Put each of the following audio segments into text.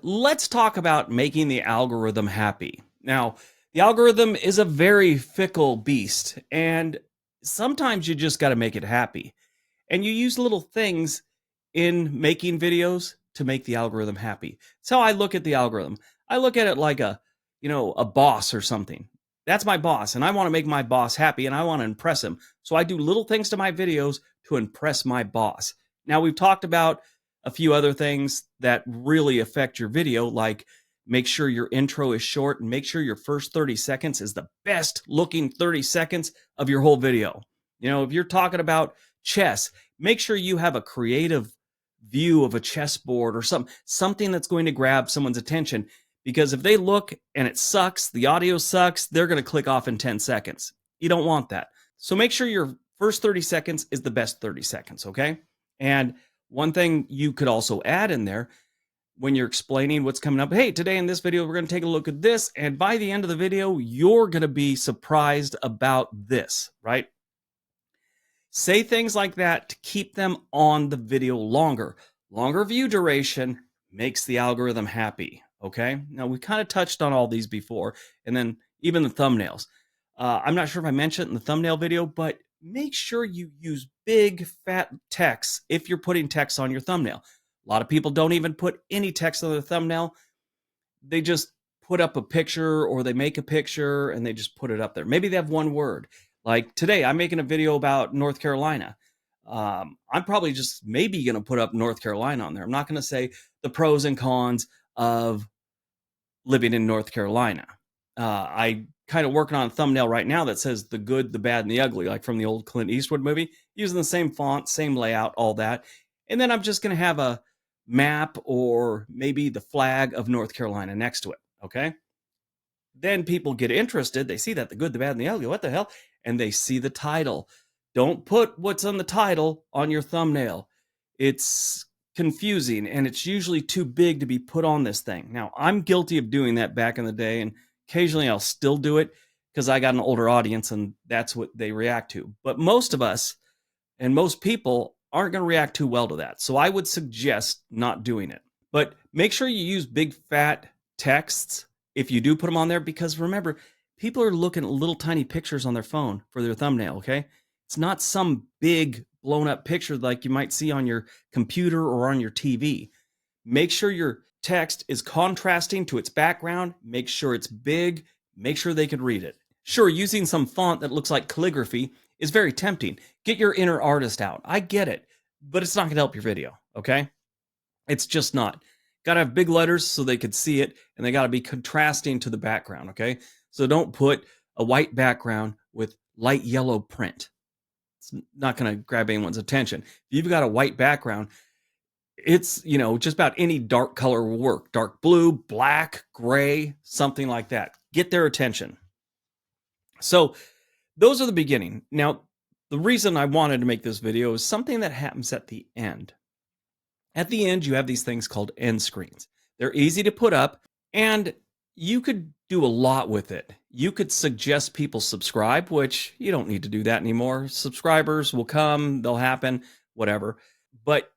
Let's talk about making the algorithm happy. Now, the algorithm is a very fickle beast, and sometimes you just got to make it happy. And you use little things in making videos to make the algorithm happy. That's how I look at the algorithm. I look at it like a boss or something. That's my boss, and I want to make my boss happy and I want to impress him. So I do little things to my videos to impress my boss. Now, we've talked about a few other things that really affect your video, like make sure your intro is short and make sure your first 30 seconds is the best looking 30 seconds of your whole video. If you're talking about chess, make sure you have a creative view of a chessboard or something that's going to grab someone's attention, because if they look and it sucks, the audio sucks, they're going to click off in 10 seconds. You don't want that. So make sure your first 30 seconds is the best 30 seconds, okay? And one thing you could also add in there when you're explaining what's coming up, hey, today in this video, we're going to take a look at this. And by the end of the video, you're going to be surprised about this, right? Say things like that to keep them on the video longer. Longer view duration makes the algorithm happy, okay? Now, we kind of touched on all these before, and then even the thumbnails. I'm not sure if I mentioned it in the thumbnail video, but make sure you use big, fat text if you're putting text on your thumbnail. A lot of people don't even put any text on their thumbnail. They just put up a picture, or they make a picture and they just put it up there. Maybe they have one word. Like today, I'm making a video about North Carolina. I'm probably just maybe going to put up North Carolina on there. I'm not going to say the pros and cons of living in North Carolina. I kind of working on a thumbnail right now that says the good, the bad, and the ugly, like from the old Clint Eastwood movie, using the same font, same layout, all that. And then I'm just going to have a map or maybe the flag of North Carolina next to it. Okay. Then people get interested. They see that the good, the bad, and the ugly. What the hell? And they see the title. Don't put what's on the title on your thumbnail. It's confusing, and it's usually too big to be put on this thing. Now, I'm guilty of doing that back in the day, and occasionally I'll still do it because I got an older audience and that's what they react to. But most of us and most people aren't going to react too well to that. So I would suggest not doing it. But make sure you use big fat texts if you do put them on there, because remember, people are looking at little tiny pictures on their phone for their thumbnail, okay? It's not some big blown up picture like you might see on your computer or on your TV. Make sure your text is contrasting to its background. Make sure it's big. Make sure they can read it. Sure, using some font that looks like calligraphy is very tempting. Get your inner artist out. I get it, but it's not going to help your video, okay? It's just not. Got to have big letters so they could see it, and they got to be contrasting to the background, okay? So don't put a white background with light yellow print. It's not going to grab anyone's attention. If you've got a white background, it's, just about any dark color will work. Dark blue, black, gray, something like that. Get their attention. So those are the beginning. Now, the reason I wanted to make this video is something that happens at the end. At the end, you have these things called end screens. They're easy to put up, and you could do a lot with it. You could suggest people subscribe, which you don't need to do that anymore. Subscribers will come, they'll happen, whatever. But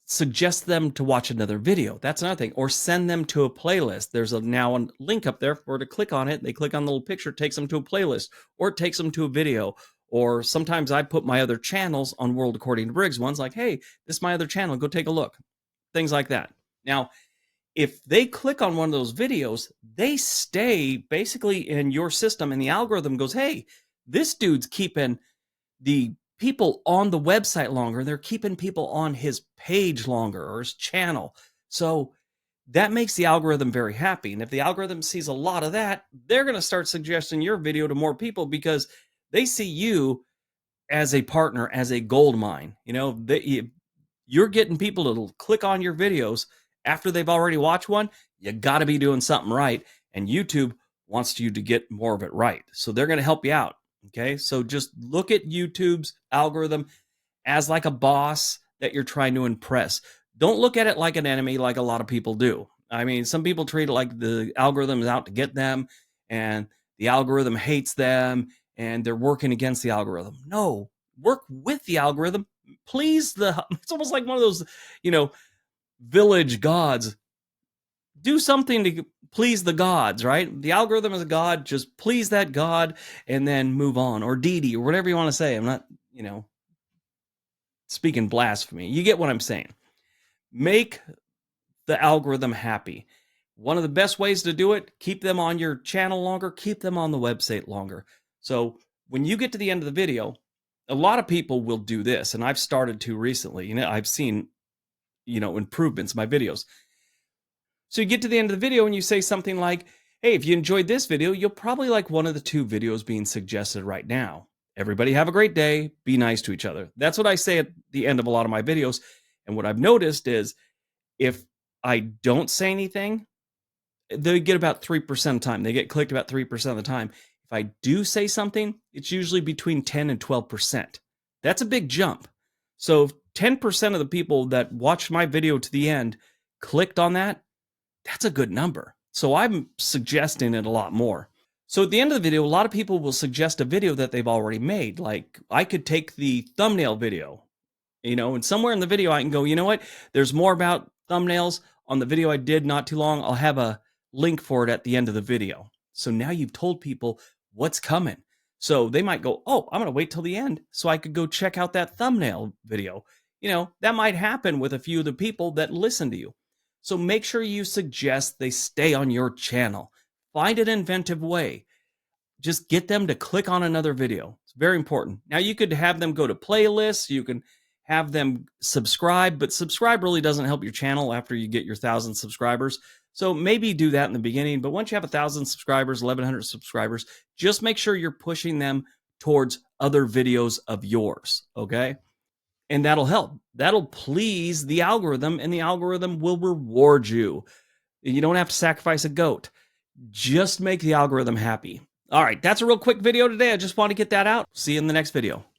suggest them to watch another video. That's another thing. Or send them to a playlist. There's now a link up there for to click on it. They click on the little picture, it takes them to a playlist, or it takes them to a video. Or sometimes I put my other channels on World According to Briggs ones, like, hey, this is my other channel, go take a look. Things like that. Now, if they click on one of those videos, they stay basically in your system, and the algorithm goes, hey, this dude's keeping the people on the website longer. They're keeping people on his page longer, or his channel. So that makes the algorithm very happy. And if the algorithm sees a lot of that, they're going to start suggesting your video to more people, because they see you as a partner, as a gold mine. You're getting people to click on your videos after they've already watched one. You got to be doing something right. And YouTube wants you to get more of it right. So they're going to help you out. Okay. So just look at YouTube's algorithm as like a boss that you're trying to impress. Don't look at it like an enemy, like a lot of people do. I mean, some people treat it like the algorithm is out to get them, and the algorithm hates them, and they're working against the algorithm. No, work with the algorithm. Please, it's almost like one of those, village gods. do something to please the gods, right? The algorithm is a god. Just please that god and then move on, or deity, or whatever you want to say. I'm not, speaking blasphemy. You get what I'm saying. Make the algorithm happy. One of the best ways to do it, keep them on your channel longer, keep them on the website longer. So when you get to the end of the video, a lot of people will do this, and I've started to recently. I've seen, improvements in my videos. So you get to the end of the video and you say something like, hey, if you enjoyed this video, you'll probably like one of the 2 videos being suggested right now. Everybody have a great day. Be nice to each other. That's what I say at the end of a lot of my videos. And what I've noticed is if I don't say anything, they get about 3% of the time. They get clicked about 3% of the time. If I do say something, it's usually between 10 and 12%. That's a big jump. So if 10% of the people that watched my video to the end clicked on that, that's a good number. So I'm suggesting it a lot more. So at the end of the video, a lot of people will suggest a video that they've already made. Like I could take the thumbnail video, and somewhere in the video I can go, you know what? There's more about thumbnails on the video I did not too long. I'll have a link for it at the end of the video. So now you've told people what's coming. So they might go, oh, I'm going to wait till the end so I could go check out that thumbnail video. That might happen with a few of the people that listen to you. So make sure you suggest they stay on your channel. Find an inventive way. Just get them to click on another video. It's very important. Now you could have them go to playlists. You can have them subscribe, but subscribe really doesn't help your channel after you get your 1,000 subscribers. So maybe do that in the beginning, but once you have 1,000 subscribers, 1,100 subscribers, just make sure you're pushing them towards other videos of yours, okay? And that'll help. That'll please the algorithm, and the algorithm will reward you. You don't have to sacrifice a goat. Just make the algorithm happy. All right, that's a real quick video today. I just want to get that out. See you in the next video.